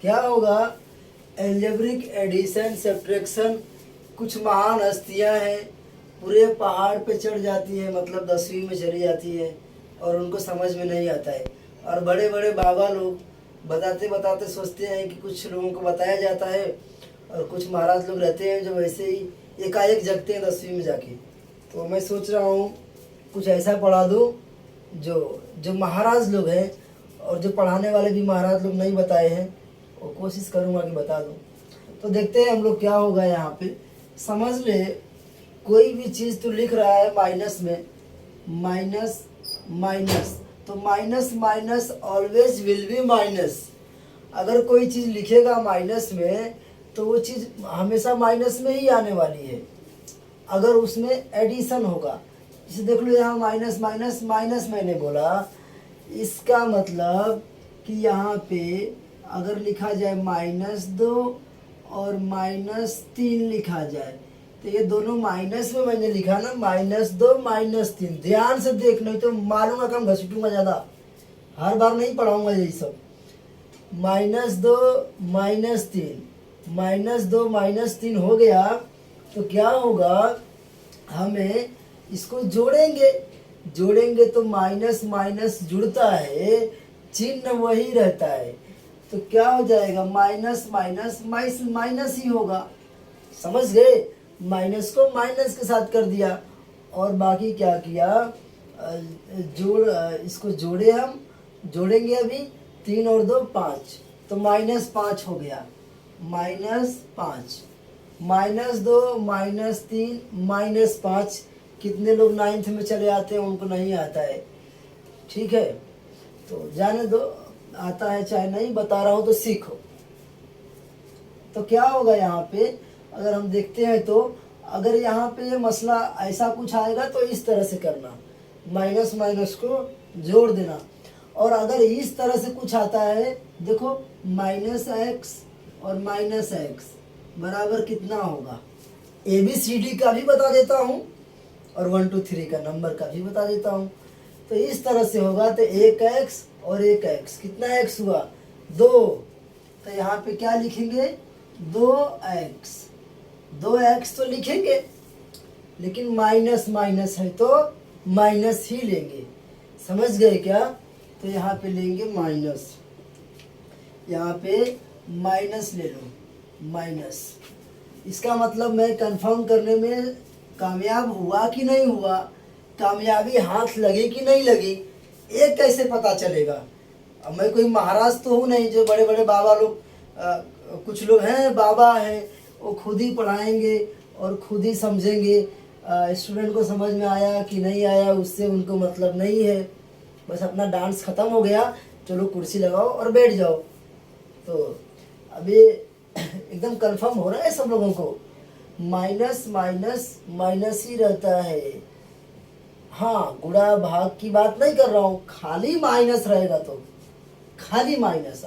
क्या होगा, algebraic addition subtraction. कुछ महान हस्तियां हैं, पूरे पहाड़ पे चढ़ जाती है, मतलब 10वीं में चली जाती है और उनको समझ में नहीं आता है। और बड़े बड़े बाबा लोग बताते बताते सोचते हैं कि कुछ लोगों को बताया जाता है, और कुछ महाराज लोग रहते हैं जो वैसे ही एकाएक जगते हैं 10वीं में जाके। तो मैं सोच रहा हूँ कुछ ऐसा पढ़ा दूँ जो जो महाराज लोग हैं और जो पढ़ाने वाले भी महाराज लोग नहीं बताए हैं, वो कोशिश करूँगा कि बता दूँ। तो देखते हैं हम लोग क्या होगा यहाँ पे। समझ ले, कोई भी चीज़ तो लिख रहा है माइनस में, माइनस माइनस, तो minus minus always will be minus. अगर कोई चीज़ लिखेगा माइनस में तो वो चीज़ हमेशा माइनस में ही आने वाली है। अगर उसमें एडिशन होगा, इसे देख लो यहाँ माइनस माइनस माइनस मैंने बोला, इसका मतलब कि यहाँ पे अगर लिखा जाए -2 और -3 लिखा जाए, तो ये दोनों माइनस में मैंने लिखा ना, -2 -3। ध्यान से देख, नहीं तो मारूंगा कम, घसीटूंगा ज़्यादा, हर बार नहीं पढ़ाऊंगा यही सब। -2 -3, -2 -3 हो गया। तो क्या होगा, हमें इसको जोड़ेंगे, जोड़ेंगे तो माइनस माइनस जुड़ता है, चिन्ह वही रहता है। तो क्या हो जाएगा, माइनस माइनस माइनस माइनस ही होगा। समझ गए, माइनस को माइनस के साथ कर दिया, और बाकी क्या किया, इसको जोड़े हम, जोड़ेंगे अभी 3 और 2 5, तो -5 हो गया, -5, -2 -3 -5। कितने लोग 9th में चले आते हैं, उनको नहीं आता है, ठीक है, तो जाने दो, आता है चाहे नहीं, बता रहा हूँ तो सीखो। तो क्या होगा यहाँ पे, अगर हम देखते हैं तो अगर यहाँ पे ये मसला ऐसा कुछ आएगा तो इस तरह से करना, माइनस माइनस को जोड़ देना। और अगर इस तरह से कुछ आता है, देखो -x और -x बराबर कितना होगा, ABCD का भी बता देता हूँ और 1 2 3 का नंबर का भी बता देता हूँ। तो इस तरह से होगा, तो 1x और 1x, कितना x हुआ, 2। तो यहाँ पे क्या लिखेंगे, 2x, 2x तो लिखेंगे, लेकिन माइनस माइनस है तो माइनस ही लेंगे। समझ गए क्या, तो यहाँ पे लेंगे माइनस, यहाँ पे माइनस ले लो, माइनस। इसका मतलब मैं कंफर्म करने में कामयाब हुआ कि नहीं हुआ, कामयाबी हाथ लगी कि नहीं लगी, ये कैसे पता चलेगा। अब मैं कोई महाराज तो हूँ नहीं, जो बड़े बड़े बाबा लोग, कुछ लोग हैं बाबा हैं, वो खुद ही पढ़ाएंगे और खुद ही समझेंगे। स्टूडेंट को समझ में आया कि नहीं आया, उससे उनको मतलब नहीं है, बस अपना डांस ख़त्म हो गया, चलो कुर्सी लगाओ और बैठ जाओ। तो अभी एकदम कंफर्म हो रहा है सब लोगों को, माइनस माइनस माइनस ही रहता है। हाँ, गुणा भाग की बात नहीं कर रहा हूँ, खाली माइनस रहेगा तो खाली माइनस,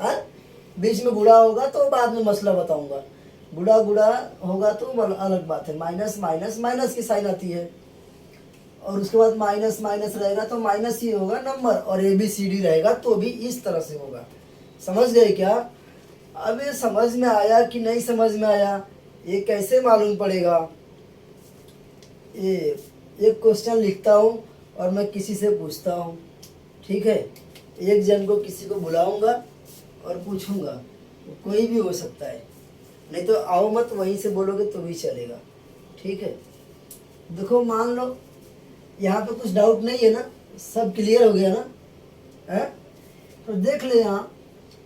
बीच में गुणा होगा तो बाद में मसला बताऊंगा। गुणा गुणा होगा तो अलग बात है, माइनस माइनस माइनस की साइन आती है, और उसके बाद माइनस माइनस रहेगा तो माइनस ही होगा नंबर, और ABCD रहेगा तो भी इस तरह से होगा। समझ गए क्या। अब ये समझ में आया कि नहीं समझ में आया, ये कैसे मालूम पड़ेगा। ये एक क्वेश्चन लिखता हूँ और मैं किसी से पूछता हूँ, ठीक है, एक जन को किसी को बुलाऊंगा और पूछूंगा, कोई भी हो सकता है, नहीं तो आओ मत, वहीं से बोलोगे तो भी चलेगा, ठीक है। देखो मान लो यहाँ पे कुछ डाउट नहीं है ना, सब क्लियर हो गया ना, है। तो देख ले यहाँ,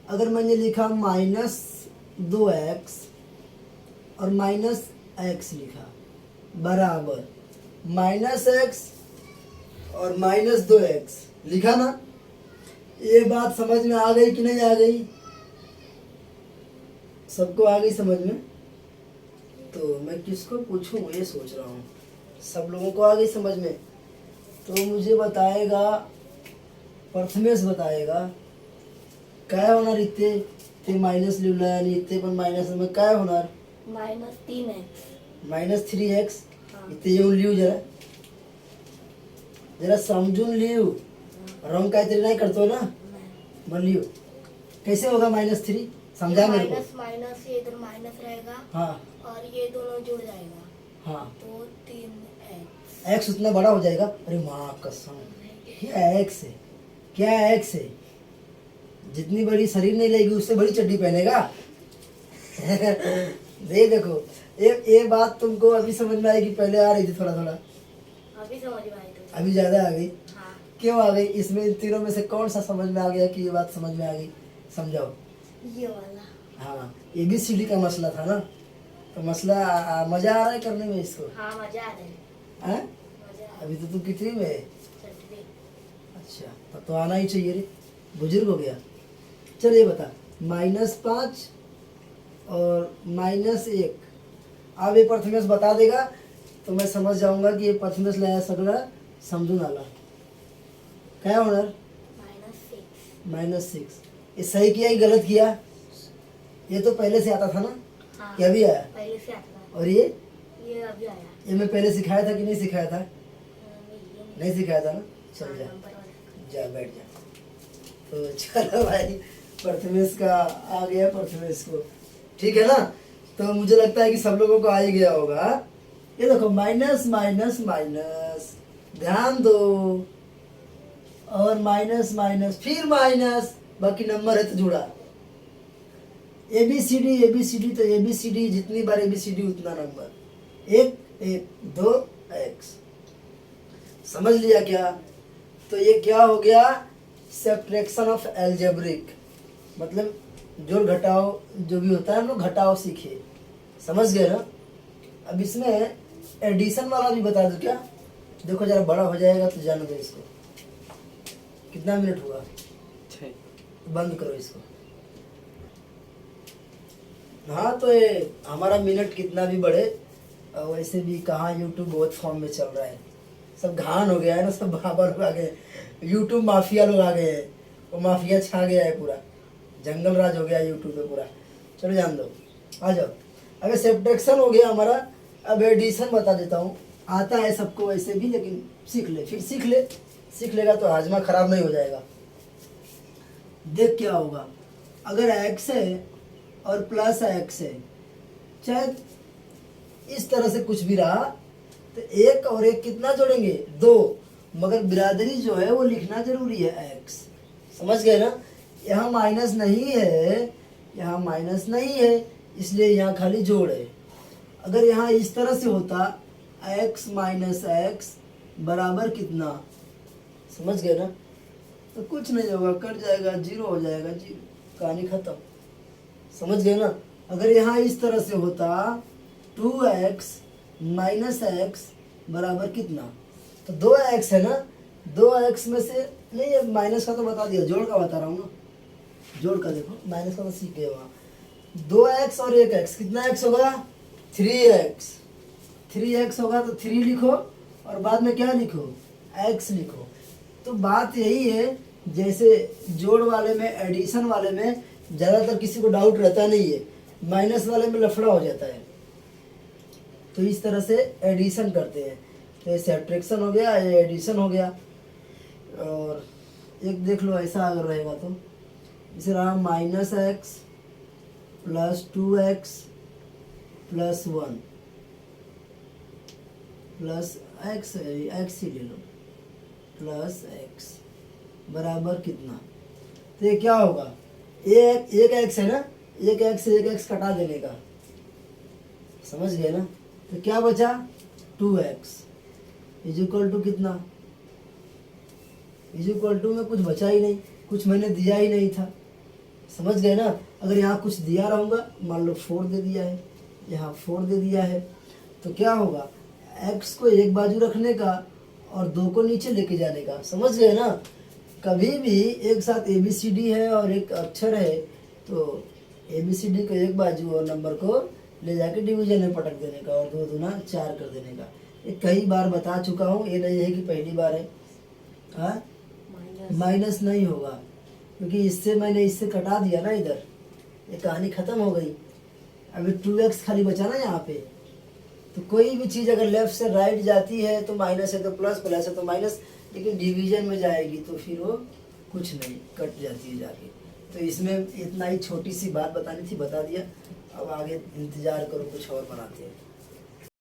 अगर मैंने लिखा -2x और -x लिखा बराबर -x और -2x लिखा ना, ये बात समझ में आ गई कि नहीं आ गई, सबको आ गई समझ में। तो मैं किसको पूछूं ये सोच रहा हूँ, सब लोगों को आ गई समझ में। तो मुझे बताएगा, प्रथमेश बताएगा, काय होणार इथे, ते माइनस लिहिलं आणि इथे पण माइनस, मग काय होणार, -3x -3x। इथे येऊन लिहू, जरा जरा समझून लिहू, रंग काहीतरी नहीं करतो ना, मग लिहू, कैसे होगा -3, समझा मेरे को? माइनस माइनस ये इधर माइनस रहेगा हाँ और ये दोनों जुड़ जाएगा हाँ, तो 3x। एक्स उतना बड़ा हो जाएगा। अरे माँ कसम, क्या एक्स है, क्या एक्स है? जितनी बड़ी शरीर नहीं रहेगी उससे बड़ी चड्डी पहनेगा। देखो, ये बात तुमको अभी समझ में आएगी, पहले आ रही थी थोड़ा थोड़ा, अभी समझ में आई तो। अभी ज्यादा आ गई। हाँ, क्यों आ गई? इसमें इन तीनों में से कौन सा समझ में आ गया कि ये बात समझ में आ गई? समझाओ। ये वाला। हाँ, ABCD का मसला था ना, तो मसला मजा आ रहा है करने में इसको? हाँ, मजा आ रहा है। हाँ? मजा आ रहा है। अभी तो तू कितनी में है? छठवीं। अच्छा, तब तो आना ही चाहिए रे, बुजुर्ग हो गया। चल ये बता, -5 और -1, अब ये प्रथमेश बता देगा तो मैं समझ जाऊंगा कि ये प्रथमेश लाया सगड़ा समझू नाला। क्या होनर? -6। ये सही किया कि गलत किया? ये तो पहले से आता था ना, हाँ, ये अभी आया? पहले से आता था। और ये अभी आया। ये मैं पहले सिखाया था कि नहीं सिखाया था? ये नहीं सिखाया था ना। चल हाँ, जा, नंबर वाला। जा बैठ जा। तो चलो भाई, प्रथमेश का आ गया प्रथमेश को, ठीक है ना? तो मुझे लगता है कि सब लोगों को आ ही गया होगा। ये देखो, माइनस माइनस माइनस, ध्यान दो, और माइनस माइनस फिर माइनस, बाकी नंबर है तो जुड़ा। ABCD ABCD, तो ABCD जितनी बार ABCD उतना नंबर, 1 1 2 x। समझ लिया क्या? तो ये क्या हो गया? सब्ट्रैक्शन ऑफ एल्जेब्रिक, मतलब जोड़ घटाओ जो भी होता है हम लोग घटाओ सीखे, समझ गए ना? अब इसमें एडिशन वाला भी बता दूं क्या? देखो जरा बड़ा हो जाएगा तो जान दो इसको। कितना मिनट हुआ? 6। बंद करो इसको। हाँ, तो ये हमारा मिनट कितना भी बढ़े, वैसे भी कहाँ YouTube बहुत फॉर्म में चल रहा है, सब घान हो गया है ना, सब बाबा लोग आ गए, YouTube माफिया लोग आ गए हैं, वो माफिया छा गया है पूरा, जंगल राज हो गया YouTube पे पूरा। चलो जान दो, आ जाओ। अगर सब्ट्रैक्शन हो गया हमारा, अब एडिशन बता देता हूँ। आता है सबको वैसे भी, लेकिन सीख ले, फिर सीख लेगा तो हाजमा खराब नहीं हो जाएगा। देख क्या होगा, अगर x है और प्लस x है, चाहे इस तरह से कुछ भी रहा, तो 1 और 1 कितना जोड़ेंगे? 2, मगर बिरादरी जो है वो लिखना जरूरी है x। समझ गए ना? यहाँ माइनस नहीं है, यहाँ माइनस नहीं है, इसलिए यहाँ खाली जोड़ है। अगर यहाँ इस तरह से होता, x माइनस x बराबर कितना? समझ गए ना? तो कुछ नहीं होगा, कट जाएगा, 0 हो जाएगा, 0, कहानी खत्म। समझ गए ना? अगर यहाँ इस तरह से होता, 2x माइनस x बराबर कितना? तो 2x है ना, 2x में से नहीं, ये माइनस का तो बता दिया, जोड़ का बता रहा हूँ ना, जोड़ का देखो, माइनस का तो सीख गए वहाँ। 2x और 1x, कितना x होगा? 3x। 3x होगा तो 3 लिखो, और बाद में क्या लिखो? x लिखो। तो बात यही है, जैसे जोड़ वाले में, एडिशन वाले में ज़्यादातर किसी को डाउट रहता नहीं है, माइनस वाले में लफड़ा हो जाता है। तो इस तरह से एडिशन करते हैं, तो ये सब्ट्रैक्शन हो गया, ये एडिशन हो गया। और एक देख लो, ऐसा अगर रहेगा तो इसे रहा -x plus 2x plus 1 plus x ही ले लो, प्लस x बराबर कितना? तो ये क्या होगा? एक x है ना, एक x से एक x कटा देने का, समझ गए ना? तो क्या बचा? 2x इज इक्वल टू कितना? इज इक्वल टू में कुछ बचा ही नहीं, कुछ मैंने दिया ही नहीं था। समझ गए ना? अगर यहाँ कुछ दिया रहूँगा, मान लो 4 दे दिया है, यहाँ 4 दे दिया है, तो क्या होगा? x को एक बाजू रखने का और 2 को नीचे लेके जाने का। समझ गए ना? कभी भी एक साथ ABCD है और एक अक्षर है, तो ABCD को एक बाजू और नंबर को ले जाके डिवीजन में पटक देने का, और 2 दूना 4 कर देने का। ये कई बार बता चुका हूँ, ये नहीं है कि पहली बार है। हाँ, माइनस नहीं होगा, क्योंकि इससे मैंने इससे कटा दिया ना इधर, ये कहानी खत्म हो गई। अभी 2x खाली बचा ना यहाँ पे। तो कोई भी चीज़ अगर लेफ्ट से राइट जाती है तो माइनस है तो प्लस, प्लस है तो माइनस, लेकिन डिवीजन में जाएगी तो फिर वो कुछ नहीं, कट जाती है जाके। तो इसमें इतना ही छोटी सी बात बतानी थी, बता दिया। अब आगे इंतजार करो, कुछ और बनाते हैं।